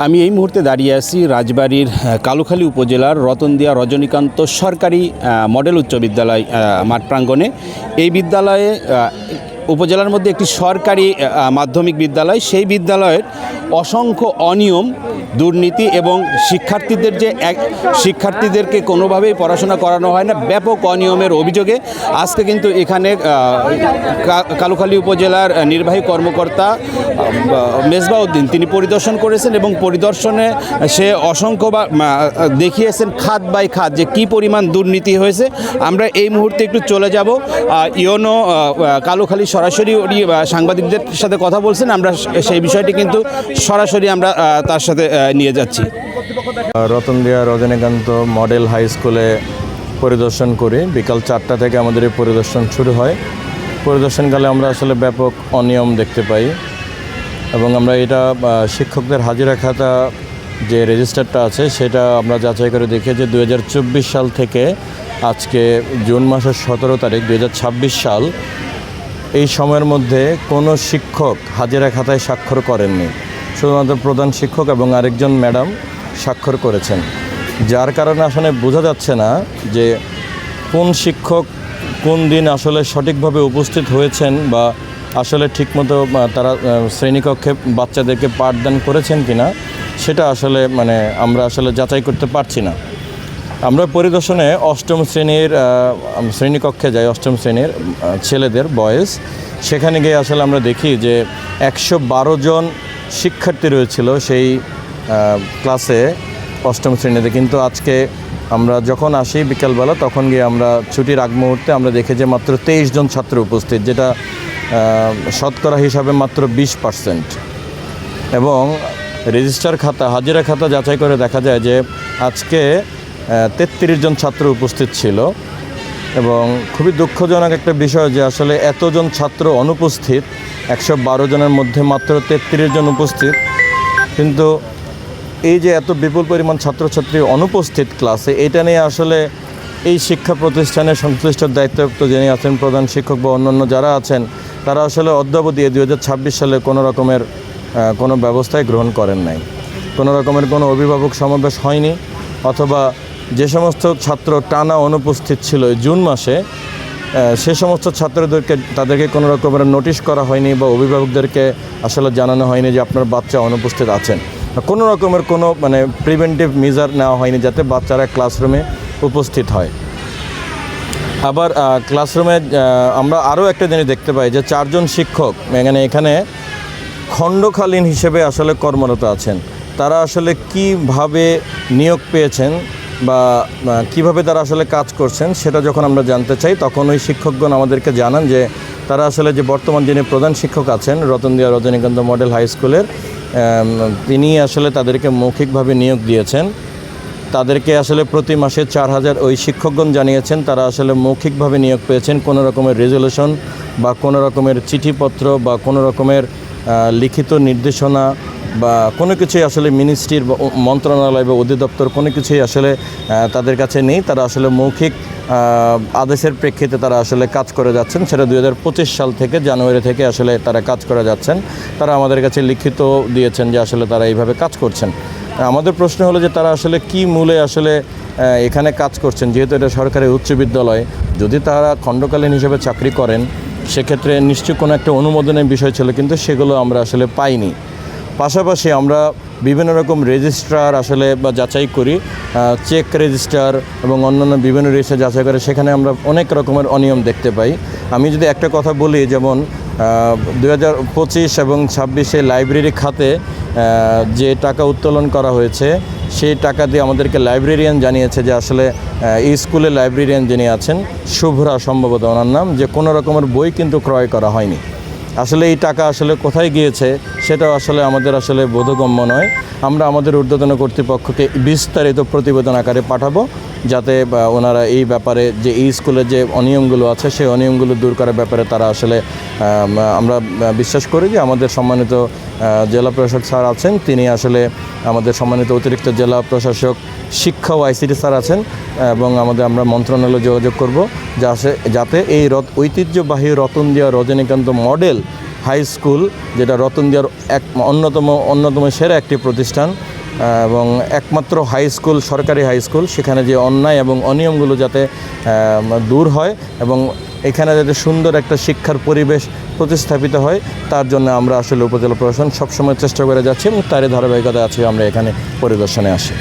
আমি এই মুহূর্তে দাঁড়িয়ে আছি রাজবাড়ীর কালুখালী উপজেলার রতনদিয়া রজনীকান্ত সরকারি মডেল উচ্চ বিদ্যালয় মাঠ প্রাঙ্গণে। এই বিদ্যালয়ে উপজেলার মধ্যে একটি সরকারি মাধ্যমিক বিদ্যালয়, সেই বিদ্যালয়ের অসংখ্য অনিয়ম, দুর্নীতি এবং শিক্ষার্থীদেরকে কোনোভাবেই পড়াশোনা করানো হয় না, ব্যাপক অনিয়মের অভিযোগে আজকে কিন্তু এখানে কালুখালী উপজেলার নির্বাহী কর্মকর্তা মেজবাউদ্দিন তিনি পরিদর্শন করেছেন এবং পরিদর্শনে সে অসংখ্য দেখিয়েছেন খাত বাই খাত যে কী পরিমাণ দুর্নীতি হয়েছে। আমরা এই মুহূর্তে একটু চলে যাব ইওনো কালুখালী, সরাসরি সাংবাদিকদের সাথে কথা বলছেন, আমরা সেই বিষয়টি কিন্তু সরাসরি আমরা তার সাথে নিয়ে যাচ্ছি। রতনদিয়া রজনীকান্ত মডেল হাই স্কুলে পরিদর্শন করি। বিকাল 4টা থেকে আমাদের এই পরিদর্শন শুরু হয়। পরিদর্শনকালে আমরা আসলে ব্যাপক অনিয়ম দেখতে পাই এবং আমরা এটা শিক্ষকদের হাজিরা খাতা যে রেজিস্টারটা আছে সেটা আমরা যাচাই করে দেখি যে 2024 সাল থেকে আজকে জুন মাসের 17 তারিখ 2026 সাল, এই সময়ের মধ্যে কোনো শিক্ষক হাজিরা খাতায় স্বাক্ষর করেননি। শুধুমাত্র প্রধান শিক্ষক এবং আরেকজন ম্যাডাম স্বাক্ষর করেছেন, যার কারণে আসলে বোঝা যাচ্ছে না যে কোন শিক্ষক কোন দিন আসলে সঠিকভাবে উপস্থিত হয়েছেন বা আসলে ঠিকমতো তারা শ্রেণীকক্ষে বাচ্চাদেরকে পাঠদান করেছেন কিনা সেটা আসলে আমরা আসলে যাচাই করতে পারছি না। আমরা পরিদর্শনে অষ্টম শ্রেণীকক্ষে যাই, অষ্টম শ্রেণীর ছেলেদের বয়েজ। সেখানে গিয়ে আসলে আমরা দেখি যে 112 জন শিক্ষার্থী রয়েছিল সেই ক্লাসে, অষ্টম শ্রেণীতে। কিন্তু আজকে আমরা যখন আসি বিকালবেলা, তখন গিয়ে আমরা ছুটির আগ মুহূর্তে আমরা দেখি যে মাত্র 23 জন ছাত্র উপস্থিত, যেটা শতকরা হিসাবে মাত্র 20%। এবং রেজিস্টার খাতা, হাজিরা খাতা যাচাই করে দেখা যায় যে আজকে 33 জন ছাত্র উপস্থিত ছিল। এবং খুবই দুঃখজনক একটা বিষয় যে আসলে এতজন ছাত্র অনুপস্থিত, 112 জনের মধ্যে মাত্র 33 জন উপস্থিত। কিন্তু এই যে এত বিপুল পরিমাণ ছাত্রছাত্রী অনুপস্থিত ক্লাসে, এটা নিয়ে আসলে এই শিক্ষা প্রতিষ্ঠানের সংশ্লিষ্ট দায়িত্বপ্রাপ্ত যিনি আছেন, প্রধান শিক্ষক বা অন্যান্য যারা আছেন, তারা আসলে অদ্যাবধি 2026 সালে কোনো রকমের কোনো ব্যবস্থাই গ্রহণ করেন নাই। কোনো রকমের কোনো অভিভাবক সমাবেশ হয়নি, অথবা যে সমস্ত ছাত্র টানা অনুপস্থিত ছিল জুন মাসে, সে সমস্ত তাদেরকে কোনো রকমের নোটিশ করা হয়নি বা অভিভাবকদেরকে আসলে জানানো হয়নি যে আপনার বাচ্চা অনুপস্থিত আছেন। কোনো রকমের কোনো প্রিভেন্টিভ মেজার নেওয়া হয়নি যাতে বাচ্চারা ক্লাসরুমে উপস্থিত হয়। আবার ক্লাসরুমে আমরা আরও একটা জিনিস দেখতে পাই যে 4 জন শিক্ষক এখানে খণ্ডকালীন হিসেবে আসলে কর্মরত আছেন। তারা আসলে কিভাবে নিয়োগ পেয়েছেন বা কিভাবে তারা আসলে কাজ করছেন সেটা যখন আমরা জানতে চাই, তখন ওই শিক্ষকগণ আমাদেরকে জানান যে তারা আসলে যে বর্তমান যিনি প্রধান শিক্ষক আছেন রতনদিয়া রজনীকান্ত মডেল হাই স্কুলের, তিনি আসলে তাদেরকে মৌখিকভাবে নিয়োগ দিয়েছেন। তাদেরকে আসলে প্রতি মাসে 4000 ওই শিক্ষকগণ জানিয়েছেন তারা আসলে মৌখিকভাবে নিয়োগ পেয়েছেন। কোনো রকমের রেজুলেশন বা কোনো রকমের চিঠিপত্র বা কোনো রকমের লিখিত নির্দেশনা বা কোনো কিছুই আসলে মিনিস্ট্রির মন্ত্রণালয় বা অধিদপ্তর কোনো কিছুই আসলে তাদের কাছে নেই। তারা আসলে মৌখিক আদেশের প্রেক্ষিতে তারা আসলে কাজ করে যাচ্ছেন। সেটা 2025 সাল থেকে জানুয়ারি থেকে আসলে তারা কাজ করে যাচ্ছেন। তারা আমাদের কাছে লিখিত দিয়েছেন যে আসলে তারা এইভাবে কাজ করছেন। আমাদের প্রশ্ন হলো যে তারা আসলে কি মূলে আসলে এখানে কাজ করছেন, যেহেতু এটা সরকারি উচ্চ বিদ্যালয়। যদি তারা খণ্ডকালীন হিসেবে চাকরি করেন সেক্ষেত্রে নিশ্চয়ই কোনো একটা অনুমোদনের বিষয় ছিল, কিন্তু সেগুলো আমরা আসলে পাইনি। পাশাপাশি আমরা বিভিন্ন রকম রেজিস্ট্রার আসলে বা যাচাই করি, চেক রেজিস্টার এবং অন্যান্য বিভিন্ন রেজিস্টার যাচাই করে, সেখানে আমরা অনেক রকমের অনিয়ম দেখতে পাই। আমি যদি একটা কথা বলি, যেমন 2025 এবং 26 লাইব্রেরি খাতে যে টাকা উত্তোলন করা হয়েছে, সেই টাকা দিয়ে আমাদেরকে লাইব্রেরিয়ান জানিয়েছে যে আসলে এই স্কুলে লাইব্রেরিয়ান যিনি আছেন, শুভ্রা সম্ভবত ওনার নাম, যে কোনো রকমের বই কিন্তু ক্রয় করা হয়নি। আসলে এই টাকা আসলে কোথায় গিয়েছে সেটাও আসলে আমাদের আসলে বোধগম্য নয়। আমরা আমাদের ঊর্ধ্বতন কর্তৃপক্ষকে বিস্তারিত প্রতিবেদন আকারে পাঠাবো, যাতে ওনারা এই ব্যাপারে যে এই স্কুলের যে অনিয়মগুলো আছে সেই অনিয়মগুলো দূর করার ব্যাপারে তারা আসলে, আমরা বিশ্বাস করি যে আমাদের সম্মানিত জেলা প্রশাসক স্যার আছেন, তিনি আসলে আমাদের সম্মানিত অতিরিক্ত জেলা প্রশাসক শিক্ষা ও আইসিটি স্যার আছেন, এবং আমরা মন্ত্রণালয়ে যোগাযোগ করব যাতে এই ঐতিহ্যবাহী Ratandia Rajanikanta model high school, যেটা রতনদিয়ার অন্যতম সেরা একটি প্রতিষ্ঠান এবং একমাত্র হাই স্কুল, সরকারি হাই স্কুল, সেখানে যে অন্যায় এবং অনিয়মগুলো যাতে দূর হয় এবং এখানে যাতে সুন্দর একটা শিক্ষার পরিবেশ প্রতিস্থাপিত হয়, তার জন্য আমরা আসলে উপজেলা প্রশাসন সবসময় চেষ্টা করে যাচ্ছি এবং তারই ধারাবাহিকতা আছে আমরা এখানে পরিদর্শনে আসি।